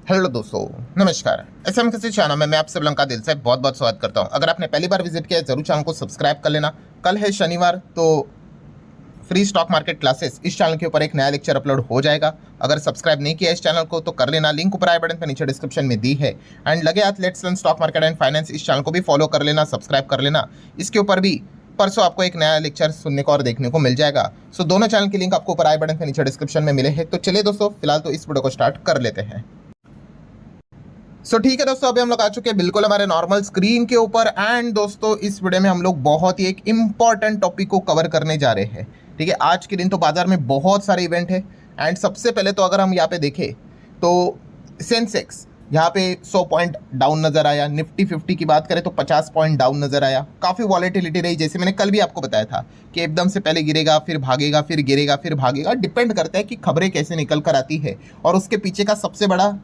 Hello दोस्तों, नमस्कार। SM किसी चैनल में मैं आप सब लोगों का दिल से बहुत बहुत स्वागत करता हूं। अगर आपने पहली बार विजिट किया है जरूर चैनल को सब्सक्राइब कर लेना। कल है शनिवार, तो फ्री स्टॉक मार्केट क्लासेस इस चैनल के ऊपर एक नया लेक्चर अपलोड हो जाएगा। अगर सब्सक्राइब नहीं किया इस चैनल को तो कर लेना, लिंक ऊपर आई बटन पे नीचे डिस्क्रिप्शन में दी है। एंड लगे हाथ let's learn stock market and finance इस चैनल को भी फॉलो कर लेना, सब्सक्राइब कर लेना। इसके ऊपर भी परसों आपको एक नया लेक्चर सुनने को और देखने को मिल जाएगा। सो दोनों चैनल की लिंक आपको ऊपर आई बटन पे नीचे डिस्क्रिप्शन में मिले हैं। तो चलिए दोस्तों, फिलहाल तो इस वीडियो को स्टार्ट कर लेते हैं। ठीक है दोस्तों, अभी हम लोग आ चुके हैं बिल्कुल हमारे नॉर्मल स्क्रीन के ऊपर। एंड दोस्तों, इस वीडियो में हम लोग बहुत ही एक इंपॉर्टेंट टॉपिक को कवर करने जा रहे हैं। ठीक है, आज के दिन तो बाजार में बहुत सारे इवेंट है। एंड सबसे पहले तो अगर हम यहाँ पे देखें तो सेंसेक्स यहाँ पे 100 पॉइंट डाउन नजर आया। निफ्टी 50 की बात करें तो 50 पॉइंट डाउन नजर आया। काफ़ी वॉलेटिलिटी रही, जैसे मैंने कल भी आपको बताया था कि एकदम से पहले गिरेगा, फिर भागेगा, फिर गिरेगा, फिर भागेगा। डिपेंड करता है कि खबरें कैसे निकल कर आती है और उसके पीछे का सबसे बड़ा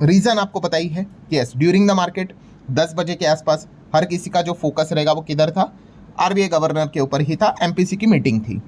रीजन आपको पता ही है। यस, ड्यूरिंग द मार्केट 10 बजे के आसपास हर किसी का जो फोकस रहेगा वो किधर था? आरबीआई गवर्नर के ऊपर ही था। एमपीसी की मीटिंग थी।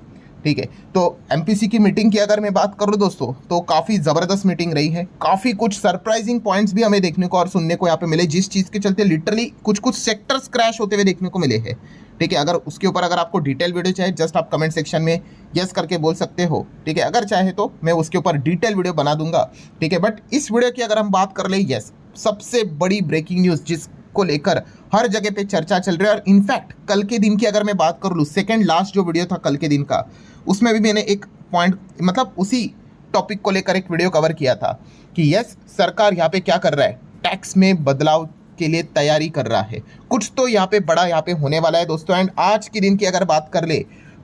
ठीक है, तो एमपीसी की मीटिंग की अगर मैं बात करूं दोस्तों तो काफ़ी ज़बरदस्त मीटिंग रही है। काफ़ी कुछ सरप्राइजिंग पॉइंट्स भी हमें देखने को और सुनने को यहाँ पे मिले, जिस चीज़ के चलते लिटरली कुछ कुछ सेक्टर्स क्रैश होते हुए देखने को मिले हैं। ठीक है, अगर उसके ऊपर अगर आपको डिटेल वीडियो चाहिए जस्ट आप कमेंट सेक्शन में यस करके बोल सकते हो। ठीक है, अगर चाहे तो मैं उसके ऊपर डिटेल वीडियो बना दूंगा। ठीक है, बट इस वीडियो की अगर हम बात कर ले, यस, सबसे बड़ी ब्रेकिंग न्यूज़ जिसको लेकर हर जगह पे चर्चा चल रही है। और इनफैक्ट कल के दिन की अगर मैं बात कर लूँ, सेकेंड लास्ट जो वीडियो था कल के दिन का, उसमें भी मैंने एक पॉइंट मतलब उसी टॉपिक को लेकर एक वीडियो कवर किया था कि यस, सरकार यहाँ पे क्या कर रहा है, टैक्स में बदलाव के लिए तैयारी कर रहा है। कुछ तो यहाँ पे बड़ा यहाँ पे होने वाला है दोस्तों। एंड आज के दिन की अगर बात कर ले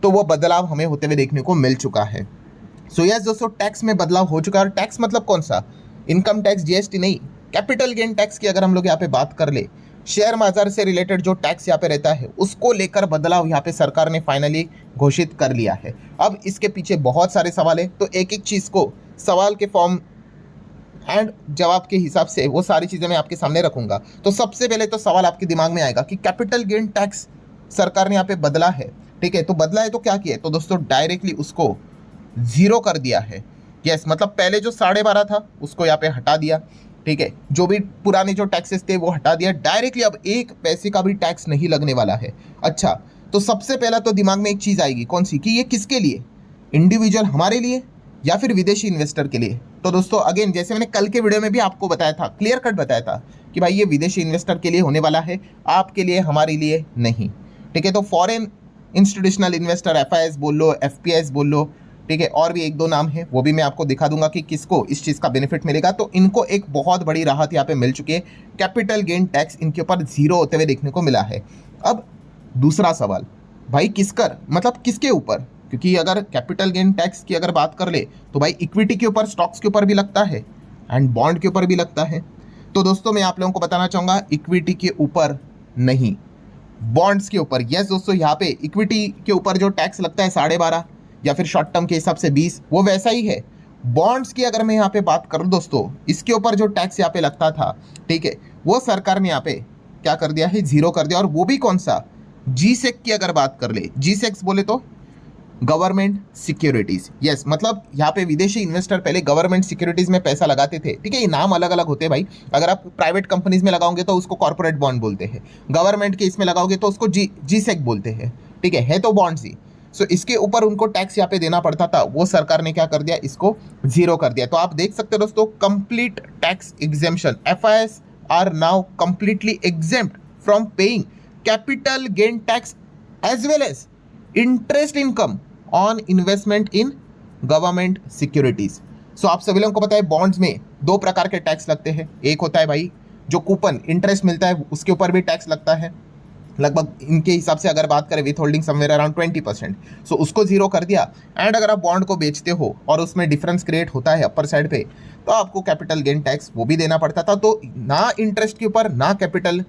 तो वो बदलाव हमें होते हुए देखने को मिल चुका है। सो यस दोस्तों, टैक्स में बदलाव हो चुका है। और टैक्स मतलब कौन सा? इनकम टैक्स, जीएसटी नहीं, कैपिटल गेन टैक्स की अगर हम लोग यहाँ पे बात कर ले, शेयर बाजार से रिलेटेड जो टैक्स यहाँ पे रहता है उसको लेकर बदलाव यहाँ पे सरकार ने फाइनली घोषित कर लिया है। अब इसके पीछे बहुत सारे सवाल है, तो एक एक चीज़ को सवाल के फॉर्म एंड जवाब के हिसाब से वो सारी चीज़ें मैं आपके सामने रखूंगा। तो सबसे पहले तो सवाल आपके दिमाग में आएगा कि कैपिटल गेन टैक्स सरकार ने यहाँ पे बदला है। ठीक है, तो बदला है तो क्या किया है? तो दोस्तों डायरेक्टली उसको जीरो कर दिया है। यस, मतलब पहले जो 12.5 था उसको यहाँ पे हटा दिया। ठीक है, जो भी पुराने जो टैक्सेस थे वो हटा दिया डायरेक्टली। अब एक पैसे का भी टैक्स नहीं लगने वाला है। अच्छा, तो सबसे पहला तो दिमाग में एक चीज़ आएगी, कौन सी? कि ये किसके लिए? इंडिविजुअल हमारे लिए या फिर विदेशी इन्वेस्टर के लिए? तो दोस्तों अगेन, जैसे मैंने कल के वीडियो में भी आपको बताया था, क्लियर कट बताया था कि भाई ये विदेशी इन्वेस्टर के लिए होने वाला है, आपके लिए, हमारे लिए नहीं। ठीक है, तो फॉरेन इंस्टीट्यूशनल इन्वेस्टर, एफआईएस बोल लो, एफपीआईएस बोल लो, ठीक है, और भी एक दो नाम है, वो भी मैं आपको दिखा दूंगा कि किसको इस चीज़ का बेनिफिट मिलेगा। तो इनको एक बहुत बड़ी राहत यहाँ पे मिल चुकी है। कैपिटल गेन टैक्स इनके ऊपर जीरो होते हुए देखने को मिला है। अब दूसरा सवाल, भाई किसकर, मतलब किसके ऊपर? क्योंकि अगर कैपिटल गेन टैक्स की अगर बात कर ले तो भाई इक्विटी के ऊपर, स्टॉक्स के ऊपर भी लगता है एंड बॉन्ड के ऊपर भी लगता है। तो दोस्तों मैं आप लोगों को बताना चाहूँगा, इक्विटी के ऊपर नहीं, बॉन्ड्स के ऊपर। यस दोस्तों, यहाँ पे इक्विटी के ऊपर जो टैक्स लगता है 12.5 या फिर शॉर्ट टर्म के हिसाब से 20, वो वैसा ही है। बॉन्ड्स की अगर मैं यहाँ पे बात करूँ दोस्तों, इसके ऊपर जो टैक्स यहाँ पे लगता था, ठीक है, वो सरकार ने यहाँ पे क्या कर दिया है? जीरो कर दिया। और वो भी कौन सा? जीसेक की अगर बात कर ले, जीसेक्स बोले तो गवर्नमेंट सिक्योरिटीज। यस, मतलब यहाँ पे विदेशी इन्वेस्टर पहले गवर्नमेंट सिक्योरिटीज में पैसा लगाते थे। ठीक है, ये नाम अलग अलग होते हैं भाई। अगर आप प्राइवेट कंपनीज में लगाओगे तो उसको कॉर्पोरेट बॉन्ड बोलते हैं, गवर्नमेंट के इसमें लगाओगे तो उसको जीसेक बोलते हैं। ठीक है तो बॉन्ड्स ही। सो इसके ऊपर उनको टैक्स यहाँ पे देना पड़ता था, वो सरकार ने क्या कर दिया? इसको जीरो कर दिया। तो आप देख सकते हो दोस्तों, complete tax exemption, FIs are now completely exempt from paying capital gain tax as well as interest income on investment in government securities. So आप सभी लोगों को पता है बॉन्ड्स में दो प्रकार के टैक्स लगते हैं। एक होता है भाई जो कूपन इंटरेस्ट मिलता है, उसके ऊपर भी टैक्स लगता है, लगभग इनके हिसाब से अगर बात करें विथ होल्डिंग समवेयर अराउंड 20%। सो उसको जीरो कर दिया। एंड अगर आप बॉन्ड को बेचते हो और उसमें डिफरेंस क्रिएट होता है अपर साइड पे, तो आपको कैपिटल गेन टैक्स वो भी देना पड़ता था। तो ना इंटरेस्ट के ऊपर ना कैपिटल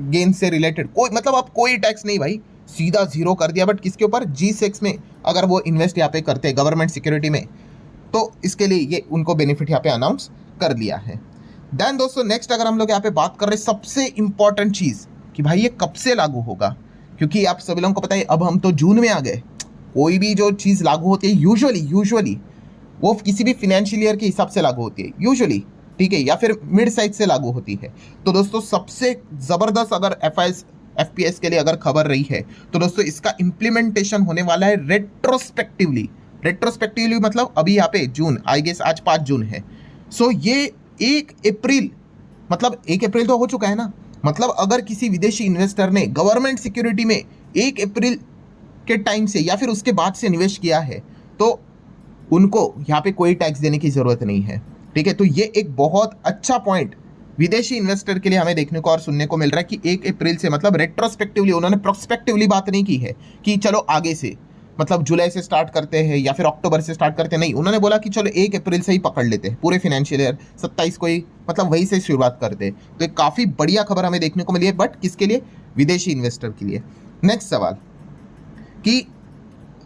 गेन से रिलेटेड कोई, मतलब आप कोई टैक्स नहीं भाई, सीधा जीरो कर दिया। बट किसके ऊपर? जी6 में अगर वो इन्वेस्ट यहाँ पे करते हैं गवर्नमेंट सिक्योरिटी में, तो इसके लिए ये उनको बेनिफिट यहाँ पे अनाउंस कर लिया है। देन दोस्तों नेक्स्ट अगर हम लोग यहाँ पे बात कर रहे हैं सबसे इंपॉर्टेंट चीज़ कि भाई ये कब से लागू होगा, क्योंकि आप सभी लोगों को पता है अब हम तो जून में आ गए। कोई भी जो चीज़ लागू होती है यूजुअली वो किसी भी फिनेंशियल ईयर के हिसाब से लागू होती है यूजुअली। ठीक है, या फिर मिड साइज से लागू होती है। तो दोस्तों सबसे ज़बरदस्त अगर एफपीएस के लिए अगर खबर रही है तो दोस्तों इसका इम्प्लीमेंटेशन होने वाला है रेट्रोस्पेक्टिवली। रेट्रोस्पेक्टिवली मतलब अभी यहाँ पे जून, आई गेस आज 5 जून है। सो ये 1 अप्रैल, मतलब 1 अप्रैल तो हो चुका है ना, मतलब अगर किसी विदेशी इन्वेस्टर ने गवर्नमेंट सिक्योरिटी में 1 अप्रैल के टाइम से या फिर उसके बाद से निवेश किया है तो उनको यहाँ पे कोई टैक्स देने की जरूरत नहीं है। ठीक है, तो ये एक बहुत अच्छा पॉइंट विदेशी इन्वेस्टर के लिए हमें देखने को और सुनने को मिल रहा है कि 1 अप्रैल से, मतलब रेट्रोस्पेक्टिवली, उन्होंने प्रोस्पेक्टिवली बात नहीं की है कि चलो आगे से, मतलब जुलाई से स्टार्ट करते हैं या फिर अक्टूबर से स्टार्ट करते हैं, नहीं, उन्होंने बोला कि चलो 1 अप्रैल से ही पकड़ लेते हैं, पूरे फाइनेंशियल ईयर 27 को ही, मतलब वही से शुरुआत करते हैं। तो एक काफ़ी बढ़िया खबर हमें देखने को मिली है, बट किसके लिए? विदेशी इन्वेस्टर के लिए। नेक्स्ट सवाल कि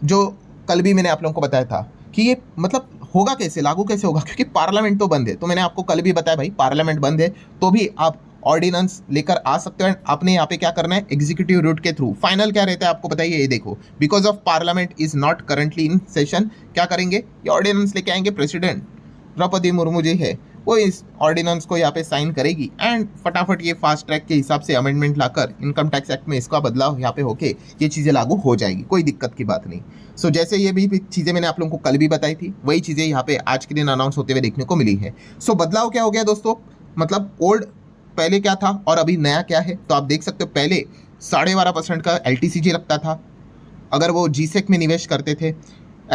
जो कल भी मैंने आप लोगों को बताया था कि ये मतलब होगा कैसे, लागू कैसे होगा, क्योंकि पार्लियामेंट तो बंद है। तो मैंने आपको कल भी बताया भाई, पार्लियामेंट बंद है तो भी आप ऑर्डिनेंस लेकर आ सकते हो। आपने यहाँ पे क्या करना है, एग्जीक्यूटिव रूट के थ्रू। फाइनल क्या रहता है आपको बताइए, ये देखो, because of parliament is not currently in session, क्या करेंगे, ये ऑर्डिनेंस लेके आएंगे, प्रेसिडेंट द्रौपदी मुर्मू जी है वो इस ऑर्डिनेंस को यहाँ पे साइन करेगी एंड फटाफट ये फास्ट ट्रैक के हिसाब से अमेंडमेंट लाकर इनकम टैक्स एक्ट में इसका बदलाव यहाँ पे होके ये चीज़ें लागू हो जाएगी, कोई दिक्कत की बात नहीं। सो जैसे ये भी चीज़ें मैंने आप लोगों को कल भी बताई थी, वही चीज़ें यहाँ पे आज के दिन अनाउंस होते हुए देखने को मिली है। सो बदलाव क्या हो गया दोस्तों, मतलब ओल्ड पहले क्या था और अभी नया क्या है, तो आप देख सकते हो पहले 12.5% का LTCG लगता था अगर वो जीसेक में निवेश करते थे,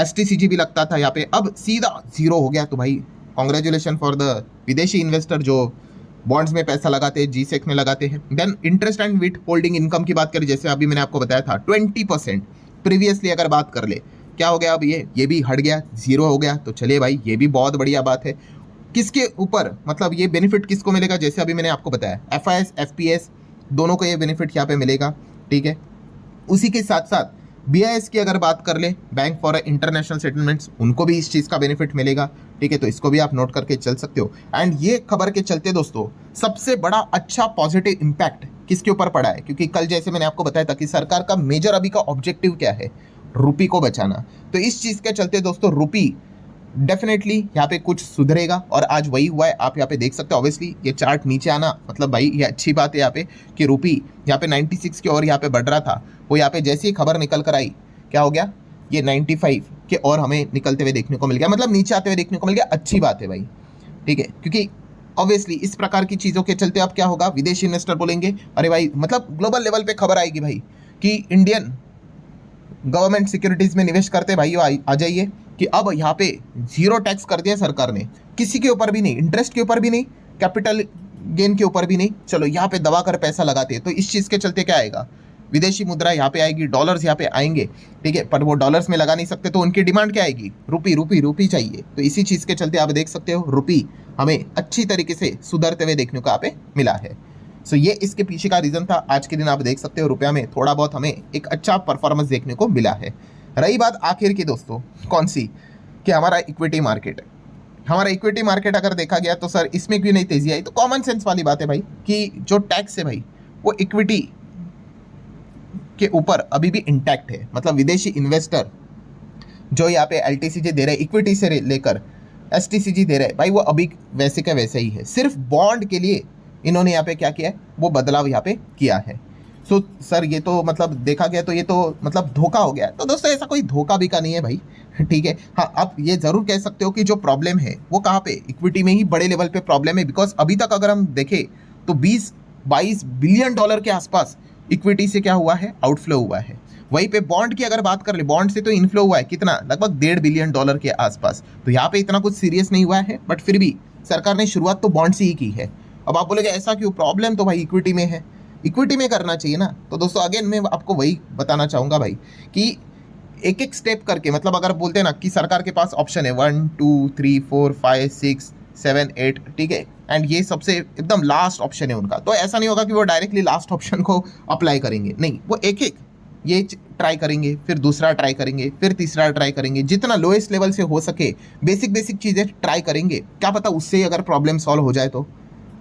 STCG भी लगता था यहाँ पे, अब सीधा 0 हो गया। तो भाई कॉन्ग्रेचुलेशन फॉर द विदेशी इन्वेस्टर जो बॉन्ड्स में पैसा लगाते हैं, जीसेक में लगाते हैं। Then interest and withholding income की बात करें, जैसे अभी मैंने आपको बताया था 20% प्रीवियसली अगर बात कर ले, क्या हो गया अब ये भी हट गया, 0 हो गया। तो चलिए भाई, ये भी बहुत बढ़िया बात है। किसके ऊपर, मतलब ये बेनिफिट किसको मिलेगा, जैसे अभी मैंने आपको बताया FIS FPS दोनों को ये बेनिफिट यहाँ पे मिलेगा। ठीक है, उसी के साथ साथ BIS की अगर बात कर ले, बैंक फॉर इंटरनेशनल सेटलमेंट्स, उनको भी इस चीज़ का बेनिफिट मिलेगा। ठीक है, तो इसको भी आप नोट करके चल सकते हो। एंड ये खबर के चलते दोस्तों सबसे बड़ा अच्छा पॉजिटिव इम्पैक्ट किसके ऊपर पड़ा है, क्योंकि कल जैसे मैंने आपको बताया था कि सरकार का मेजर अभी का ऑब्जेक्टिव क्या है, रुपी को बचाना। तो इस चीज़ के चलते दोस्तों रुपी डेफिनेटली यहाँ पे कुछ सुधरेगा और आज वही हुआ है। आप यहाँ पे देख सकते हो, ऑब्वियसली ये चार्ट नीचे आना, मतलब भाई ये अच्छी बात है यहाँ पे कि रुपी यहाँ पे 96 की ओर यहाँ पे बढ़ रहा था, वो यहाँ पे जैसी ही खबर निकल कर आई, क्या हो गया, ये 95 के और हमें निकलते हुए देखने को मिल गया, मतलब नीचे आते हुए देखने को मिल गया। अच्छी बात है भाई, ठीक है, क्योंकि ऑब्वियसली इस प्रकार की चीज़ों के चलते अब क्या होगा, विदेशी इन्वेस्टर बोलेंगे अरे भाई, मतलब ग्लोबल लेवल पे खबर आएगी भाई कि इंडियन गवर्नमेंट सिक्योरिटीज़ में निवेश करते भाइयों आ जाइए, कि अब यहाँ पे 0 टैक्स कर दिया सरकार ने, किसी के ऊपर भी नहीं, इंटरेस्ट के ऊपर भी नहीं, कैपिटल गेन के ऊपर भी नहीं, चलो यहाँ पे दबा कर पैसा लगाते हैं। तो इस चीज़ के चलते क्या आएगा, विदेशी मुद्रा यहाँ पे आएगी, डॉलर्स यहाँ पे आएंगे। ठीक है, पर वो डॉलर्स में लगा नहीं सकते, तो उनकी डिमांड क्या आएगी, रुपी रुपी रुपी चाहिए। तो इसी चीज़ के चलते आप देख सकते हो रुपी हमें अच्छी तरीके से सुधरते हुए देखने को यहाँ पे मिला है। सो ये इसके पीछे का रीज़न था। आज के दिन आप देख सकते हो रुपया में थोड़ा बहुत हमें एक अच्छा परफॉर्मेंस देखने को मिला है। रही बात आखिर की दोस्तों कौन सी, कि हमारा इक्विटी मार्केट है। हमारा इक्विटी मार्केट अगर देखा गया तो सर इसमें क्यों नहीं तेजी आई, तो कॉमन सेंस वाली बात है भाई कि जो टैक्स है भाई वो इक्विटी के ऊपर अभी भी इंटैक्ट है। मतलब विदेशी इन्वेस्टर जो यहाँ पे LTCG दे रहे हैं, इक्विटी से लेकर STCG दे रहे हैं भाई, वो अभी वैसे का वैसे ही है। सिर्फ बॉन्ड के लिए इन्होंने यहाँ पे क्या किया है, वो बदलाव यहाँ पे किया है। सो सर ये तो मतलब देखा गया तो ये तो मतलब धोखा हो गया। तो दोस्तों ऐसा कोई धोखा भी का नहीं है भाई, ठीक है। हाँ, आप ये ज़रूर कह सकते हो कि जो प्रॉब्लम है वो कहाँ पे, इक्विटी में ही बड़े लेवल पे प्रॉब्लम है। बिकॉज अभी तक अगर हम देखें तो 20-22 बिलियन डॉलर के आसपास इक्विटी से क्या हुआ है, आउटफ्लो हुआ है। वहीं पे बॉन्ड की अगर बात कर ले, बॉन्ड से तो इनफ्लो हुआ है कितना, लगभग 1.5 बिलियन डॉलर के आसपास। तो यहाँ पे इतना कुछ सीरियस नहीं हुआ है, बट फिर भी सरकार ने शुरुआत तो बॉन्ड से ही की है। अब आप बोलेंगे ऐसा क्यों, प्रॉब्लम तो भाई इक्विटी में है, इक्विटी में करना चाहिए ना। तो दोस्तों अगेन मैं आपको वही बताना चाहूँगा भाई कि एक एक स्टेप करके, मतलब अगर बोलते हैं ना कि सरकार के पास ऑप्शन है 1 2 3 4 5 6 7 8, ठीक है, एंड ये सबसे एकदम लास्ट ऑप्शन है उनका। तो ऐसा नहीं होगा कि वो डायरेक्टली लास्ट ऑप्शन को अप्लाई करेंगे, नहीं, वो एक एक ये ट्राई करेंगे, फिर दूसरा ट्राई करेंगे, फिर तीसरा ट्राई करेंगे, जितना लोएस्ट लेवल से हो सके बेसिक चीज़ें ट्राई करेंगे। क्या पता उससे अगर प्रॉब्लम सॉल्व हो जाए तो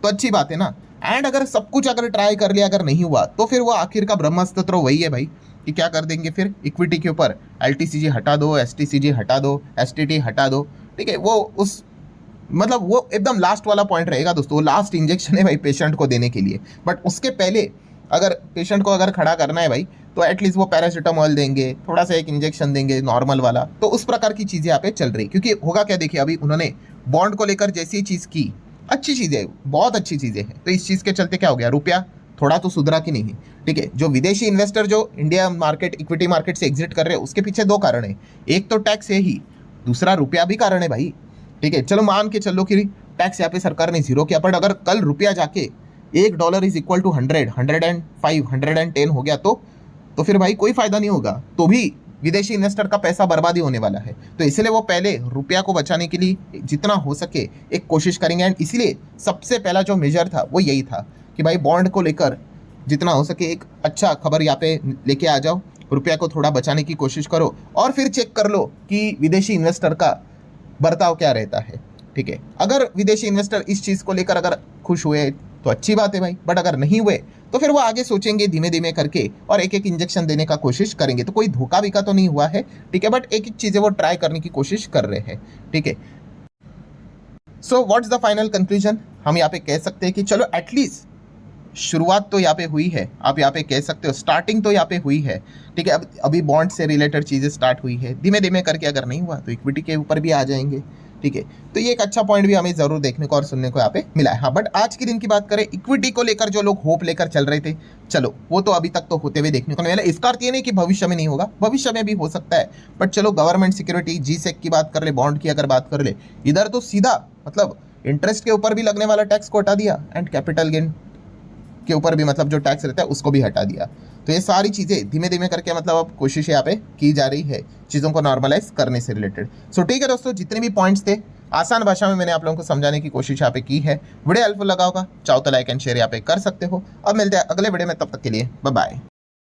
अच्छी बात है ना। एंड अगर सब कुछ अगर ट्राई कर लिया, अगर नहीं हुआ तो फिर वो आखिर का ब्रह्मास्त्र वही है भाई कि क्या कर देंगे, फिर इक्विटी के ऊपर LTCG हटा दो, STCG हटा दो, STT हटा दो, ठीक है, वो उस मतलब वो एकदम लास्ट वाला पॉइंट रहेगा दोस्तों, वो लास्ट इंजेक्शन है भाई पेशेंट को देने के लिए। बट उसके पहले अगर पेशेंट को अगर खड़ा करना है भाई, तो एटलीस्ट वो पैरासीटामोल देंगे, थोड़ा सा एक इंजेक्शन देंगे नॉर्मल वाला। तो उस प्रकार की चीज़ें यहाँ पे चल रही, क्योंकि होगा क्या, देखिए अभी उन्होंने बॉन्ड को लेकर जैसी चीज़ की, अच्छी चीज़ें, बहुत अच्छी चीज़ें हैं। तो इस चीज़ के चलते क्या हो गया, रुपया थोड़ा तो सुधरा कि नहीं। ठीक है, जो विदेशी इन्वेस्टर जो इंडिया मार्केट, इक्विटी मार्केट से एग्जिट कर रहे हैं, उसके पीछे दो कारण है। एक तो टैक्स है ही, दूसरा रुपया भी कारण है भाई। ठीक है, चलो मान के चलो कि टैक्स यहाँ पे सरकार ने जीरो किया, बट अगर कल रुपया जाके $1 इज इक्वल टू 100, 105, 110 हो गया, तो फिर भाई कोई फायदा नहीं होगा, तो भी विदेशी इन्वेस्टर का पैसा बर्बादी होने वाला है। तो इसलिए वो पहले रुपया को बचाने के लिए जितना हो सके एक कोशिश करेंगे। एंड इसलिए सबसे पहला जो मेजर था वो यही था कि भाई बॉन्ड को लेकर जितना हो सके एक अच्छा खबर यहाँ पे लेके आ जाओ, रुपया को थोड़ा बचाने की कोशिश करो, और फिर चेक कर लो कि विदेशी इन्वेस्टर का बर्ताव क्या रहता है। ठीक है, अगर विदेशी इन्वेस्टर इस चीज़ को लेकर अगर खुश हुए तो अच्छी बात है भाई, बट अगर नहीं हुए तो फिर वो आगे सोचेंगे धीमे धीमे करके, और एक एक इंजेक्शन देने का कोशिश करेंगे। तो कोई धोखा भी का तो नहीं हुआ है, ठीक है, बट एक एक चीज़ें वो ट्राई करने की कोशिश कर रहे हैं। ठीक है, so what's the final conclusion, हम यहाँ पे कह सकते हैं कि चलो एटलीस्ट शुरुआत तो यहाँ पे हुई है, आप यहाँ पे कह सकते हो स्टार्टिंग तो यहाँ पे हुई है। ठीक है, अब अभी बॉन्ड से रिलेटेड चीज़ें स्टार्ट हुई है, धीमे धीमे करके अगर नहीं हुआ तो इक्विटी के ऊपर भी आ जाएंगे। ठीक है, तो ये एक अच्छा पॉइंट भी हमें जरूर देखने को और सुनने को यहाँ पे मिला है। हाँ, बट आज के दिन की बात करें, इक्विटी को लेकर जो लोग होप लेकर चल रहे थे, चलो वो तो अभी तक तो होते हुए देखने को नहीं मिला। इसका अर्थ ये नहीं कि भविष्य में नहीं होगा, भविष्य में भी हो सकता है, बट चलो गवर्नमेंट सिक्योरिटी, जीसेक की बात कर ले, बॉन्ड की अगर बात कर ले, इधर तो सीधा मतलब इंटरेस्ट के ऊपर भी लगने वाला टैक्स को हटा दिया, एंड कैपिटल गेन के ऊपर भी मतलब जो टैक्स रहता है उसको भी हटा दिया। तो ये सारी चीज़ें धीमे धीमे करके मतलब अब कोशिश यहाँ पे की जा रही है चीज़ों को नॉर्मलाइज करने से रिलेटेड। सो ठीक है दोस्तों, जितने भी पॉइंट्स थे आसान भाषा में मैंने आप लोगों को समझाने की कोशिश यहाँ पे की है। वीडियो हेल्पफुल लगा होगा, चाहो तो लाइक एंड शेयर यहाँ पे कर सकते हो। अब मिलते हैं अगले वीडियो में, तब तक के लिए बाय बाय।